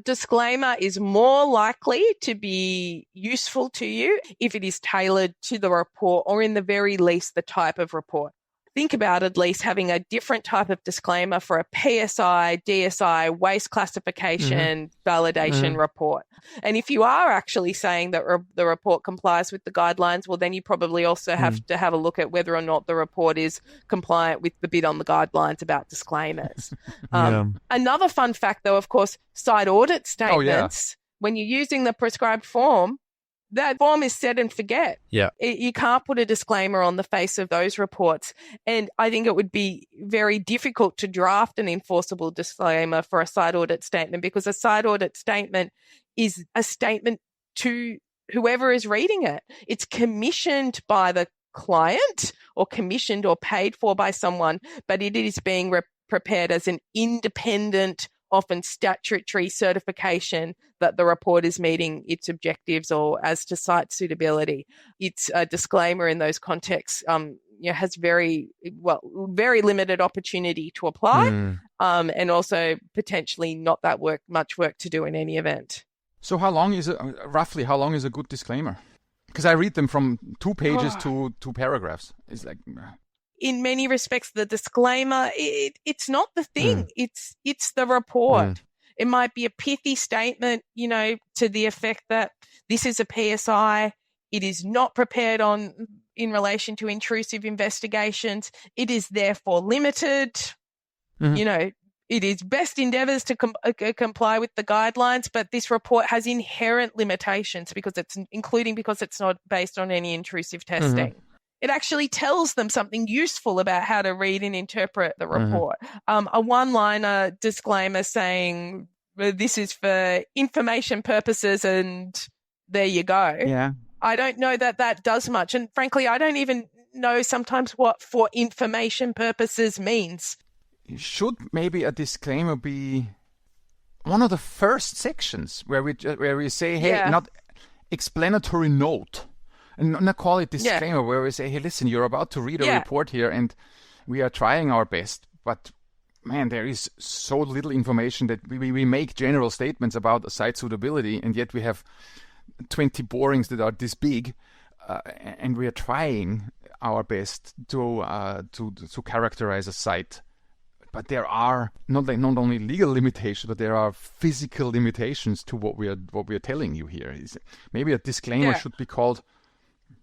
Disclaimer is more likely to be useful to you if it is tailored to the report, or in the very least the type of report. Think about at least having a different type of disclaimer for a PSI, DSI, waste classification, validation report. And if you are actually saying that the report complies with the guidelines, well, then you probably also have to have a look at whether or not the report is compliant with the bit on the guidelines about disclaimers. Another fun fact, though, of course, site audit statements, when you're using the prescribed form, that form is set and forget. Yeah. You can't put a disclaimer on the face of those reports. And I think it would be very difficult to draft an enforceable disclaimer for a site audit statement, because a site audit statement is a statement to whoever is reading it. It's commissioned by the client or commissioned or paid for by someone, but it is being prepared as an independent, often statutory certification that the report is meeting its objectives or as to site suitability. It's a disclaimer in those contexts has very limited opportunity to apply, and also potentially not that much work to do in any event. So roughly how long is a good disclaimer? Because I read them from 2 pages to 2 paragraphs. It's like... In many respects, the disclaimer, it's not the thing. It's the report. It might be a pithy statement, to the effect that this is a PSI. It is not prepared in relation to intrusive investigations. It is therefore limited. It is best endeavours to comply with the guidelines, but this report has inherent limitations because it's not based on any intrusive testing. It actually tells them something useful about how to read and interpret the report. A one-liner disclaimer saying this is for information purposes and there you go. Yeah. I don't know that does much. And frankly, I don't even know sometimes what for information purposes means. Should maybe a disclaimer be one of the first sections where we say, hey, not explanatory note? And not call it disclaimer, where we say, hey, listen, you're about to read a report here and we are trying our best. But, man, there is so little information that we make general statements about the site suitability, and yet we have 20 borings that are this big, and we are trying our best to characterize a site. But there are not only legal limitations, but there are physical limitations to what we are telling you here. Maybe a disclaimer should be called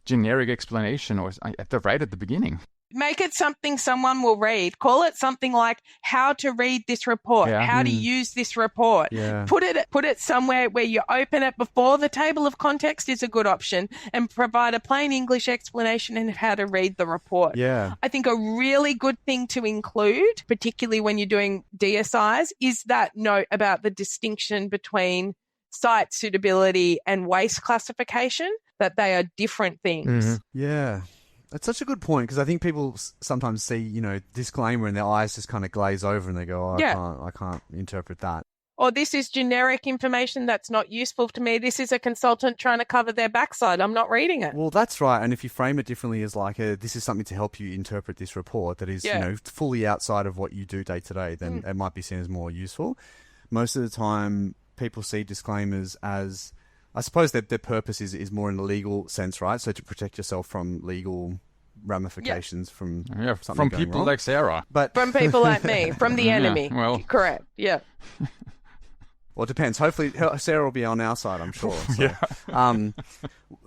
generic explanation or at the beginning. Make it something someone will read. Call it something like how to read this report, how to use this report. Put it somewhere where you open it before the table of context is a good option, and provide a plain English explanation of how to read the report. I think a really good thing to include, particularly when you're doing DSIs, is that note about the distinction between site suitability and waste classification, that they are different things. Yeah. That's such a good point, because I think people sometimes see, disclaimer and their eyes just kind of glaze over and they go, I can't interpret that. Or this is generic information that's not useful to me. This is a consultant trying to cover their backside. I'm not reading it. Well, that's right. And if you frame it differently as like, this is something to help you interpret this report that is, fully outside of what you do day to day, then it might be seen as more useful. Most of the time, people see disclaimers as, I suppose that their purpose is more in a legal sense, right? So to protect yourself from legal ramifications from something going people wrong. like Sarah. But from people like me, from the enemy. Well, correct. Yeah. Well, it depends. Hopefully, Sarah will be on our side, I'm sure. So,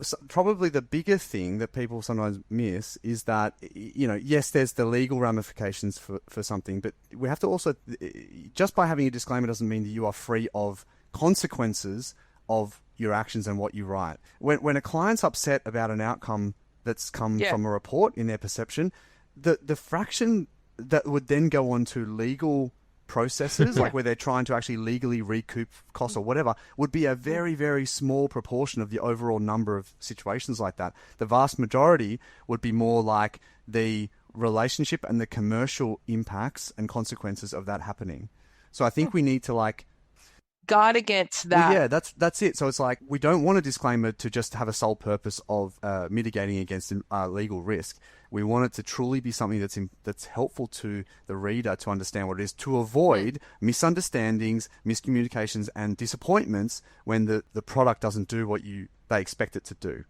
so probably the bigger thing that people sometimes miss is that, yes, there's the legal ramifications for something, but we have to also, just by having a disclaimer doesn't mean that you are free of consequences of your actions and what you write. When a client's upset about an outcome that's come from a report in their perception, the fraction that would then go on to legal processes, like where they're trying to actually legally recoup costs or whatever, would be a very, very small proportion of the overall number of situations like that. The vast majority would be more like the relationship and the commercial impacts and consequences of that happening. So I think we need to guard against that. Well, yeah, that's it. So it's like we don't want a disclaimer to just have a sole purpose of mitigating against legal risk. We want it to truly be something that's helpful to the reader to understand what it is, to avoid misunderstandings, miscommunications, and disappointments when the product doesn't do what they expect it to do.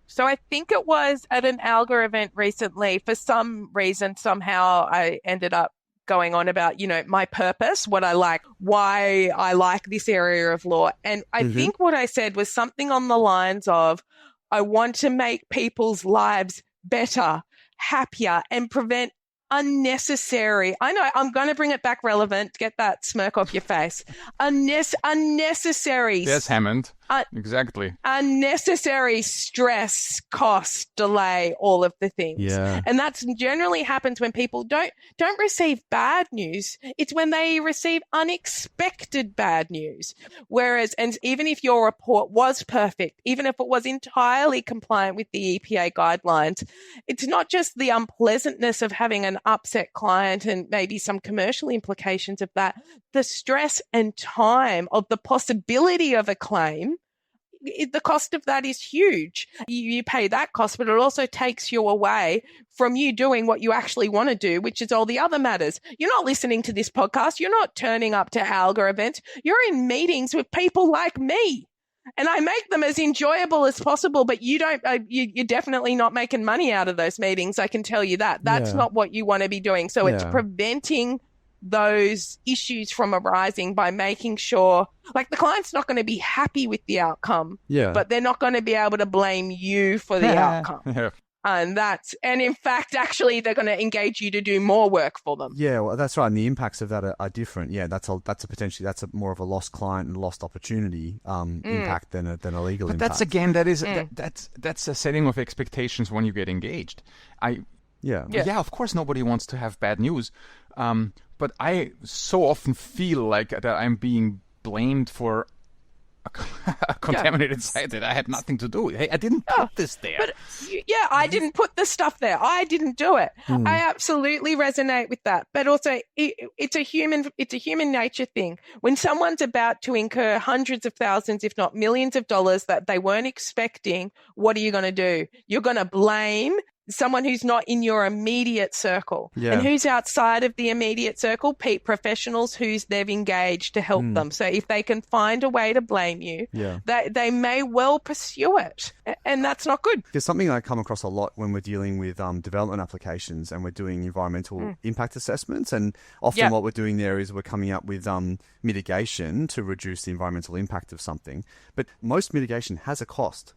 So I think it was at an Alga event recently. For some reason, somehow I ended up going on about, my purpose, what I like, why I like this area of law. And I think what I said was something on the lines of, I want to make people's lives better, happier, and prevent unnecessary. I know I'm going to bring it back relevant. Get that smirk off your face. Unnecessary. Yes, Hammond. Exactly. Unnecessary stress, cost, delay, all of the things. Yeah. And that's generally happens when people don't receive bad news. It's when they receive unexpected bad news. Whereas, and even if your report was perfect, even if it was entirely compliant with the EPA guidelines, it's not just the unpleasantness of having an upset client and maybe some commercial implications of that. The stress and time of the possibility of a claim, the cost of that is huge. You pay that cost, but it also takes you away from you doing what you actually want to do, which is all the other matters. You're not listening to this podcast. You're not turning up to Alga events. You're in meetings with people like me. And I make them as enjoyable as possible, but you don't. You're definitely not making money out of those meetings. I can tell you that. That's not what you want to be doing. So it's preventing those issues from arising by making sure, like, the client's not going to be happy with the outcome, but they're not going to be able to blame you for the outcome. And in fact, actually, they're going to engage you to do more work for them. Yeah, well, that's right. And the impacts of that are different. Yeah, that's a more of a lost client and lost opportunity impact than a legal impact. But that's again, that's a setting of expectations when you get engaged. Of course, nobody wants to have bad news, but I so often feel like that I'm being blamed for a contaminated site that I had nothing to do with. Hey, I didn't put this there. But I didn't put the stuff there. I didn't do it. I absolutely resonate with that. But also, it's a human nature thing. When someone's about to incur hundreds of thousands, if not millions of dollars that they weren't expecting, what are you going to do? You're going to blame someone who's not in your immediate circle. And who's outside of the immediate circle? Professionals who's they've engaged to help them. So if they can find a way to blame you, they may well pursue it. And that's not good. There's something I come across a lot when we're dealing with development applications and we're doing environmental impact assessments. And often what we're doing there is we're coming up with mitigation to reduce the environmental impact of something. But most mitigation has a cost.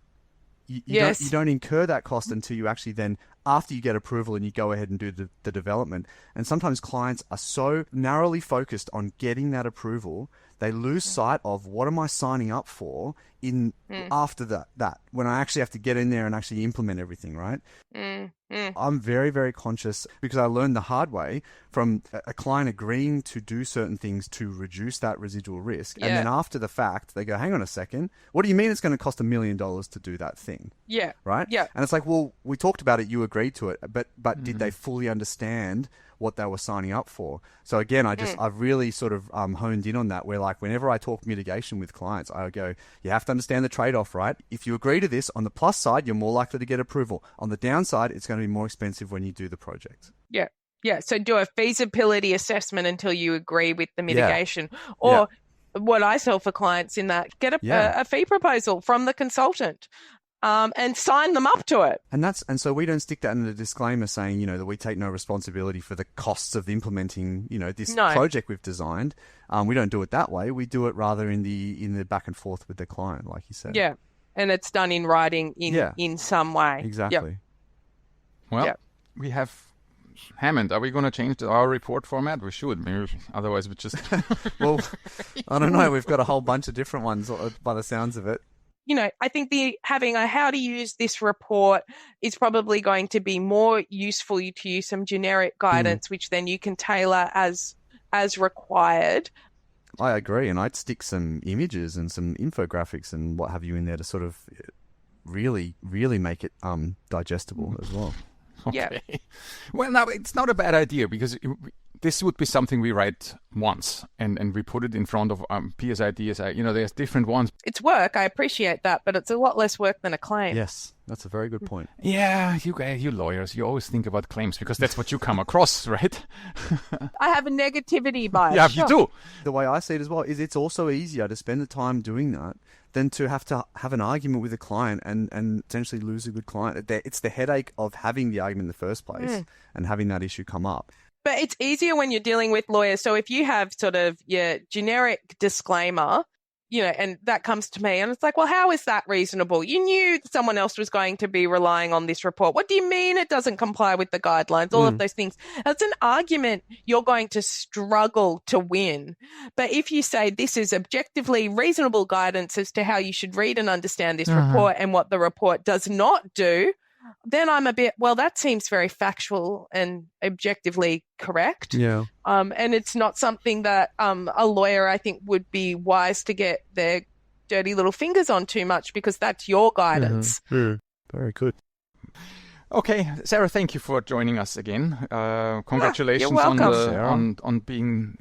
You don't incur that cost until you actually then, after you get approval and you go ahead and do the development. And sometimes clients are so narrowly focused on getting that approval, they lose sight of what am I signing up for after that, when I actually have to get in there and actually implement everything, right? I'm very, very conscious because I learned the hard way from a client agreeing to do certain things to reduce that residual risk. And then after the fact, they go, hang on a second, what do you mean it's going to cost $1 million to do that thing? Yeah. Right? Yeah. And it's like, well, we talked about it, you agreed to it, but did they fully understand what they were signing up for? So again, I've really sort of honed in on that, where like whenever I talk mitigation with clients, I go, you have to understand the trade-off, right? If you agree to this, on the plus side, you're more likely to get approval. On the downside, it's going to be more expensive when you do the project. Yeah. Yeah. So do a feasibility assessment until you agree with the mitigation. Or what I sell for clients in that, get a fee proposal from the consultant. And sign them up to it. And so we don't stick that in the disclaimer saying, that we take no responsibility for the costs of implementing, this project we've designed. We don't do it that way. We do it rather in the back and forth with the client, like you said. Yeah. And it's done in writing in some way. Exactly. Yep. Well, we have Hammond. Are we going to change our report format? We should. Maybe, otherwise we just... Well, I don't know. We've got a whole bunch of different ones by the sounds of it. I think having a how to use this report is probably going to be more useful to you, some generic guidance, which then you can tailor as required. I agree. And I'd stick some images and some infographics and what have you in there to sort of really, really make it digestible as well. Okay. Well, now it's not a bad idea because this would be something we write once and we put it in front of PSI, DSI. There's different ones. It's work. I appreciate that, but it's a lot less work than a claim. Yes, that's a very good point. Yeah, you lawyers, you always think about claims because that's what you come across, right? I have a negativity bias. Yeah, you do. The way I see it as well is it's also easier to spend the time doing that than to have an argument with a client and essentially lose a good client. It's the headache of having the argument in the first place and having that issue come up. But it's easier when you're dealing with lawyers. So if you have sort of your generic disclaimer, and that comes to me and it's like, well, how is that reasonable? You knew someone else was going to be relying on this report. What do you mean it doesn't comply with the guidelines? All of those things. That's an argument you're going to struggle to win. But if you say this is objectively reasonable guidance as to how you should read and understand this report and what the report does not do, then I'm a bit, well, that seems very factual and objectively correct. Yeah. And it's not something that a lawyer, I think, would be wise to get their dirty little fingers on too much because that's your guidance. Very good. Okay, Sarah, thank you for joining us again. Congratulations you're welcome. on being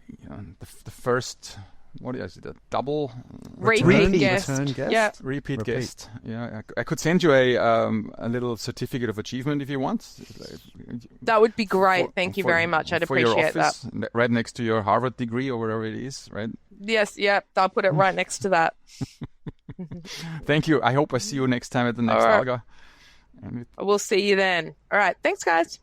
the first. What is it? A double repeat guest. Yeah, repeat guest. Yeah, I could send you a little certificate of achievement if you want. That would be great. Thank you very much. I'd appreciate that. Right next to your Harvard degree or whatever it is, right? Yes, yeah. I'll put it right next to that. Thank you. I hope I see you next time at the next Alga. We'll see you then. All right. Thanks, guys.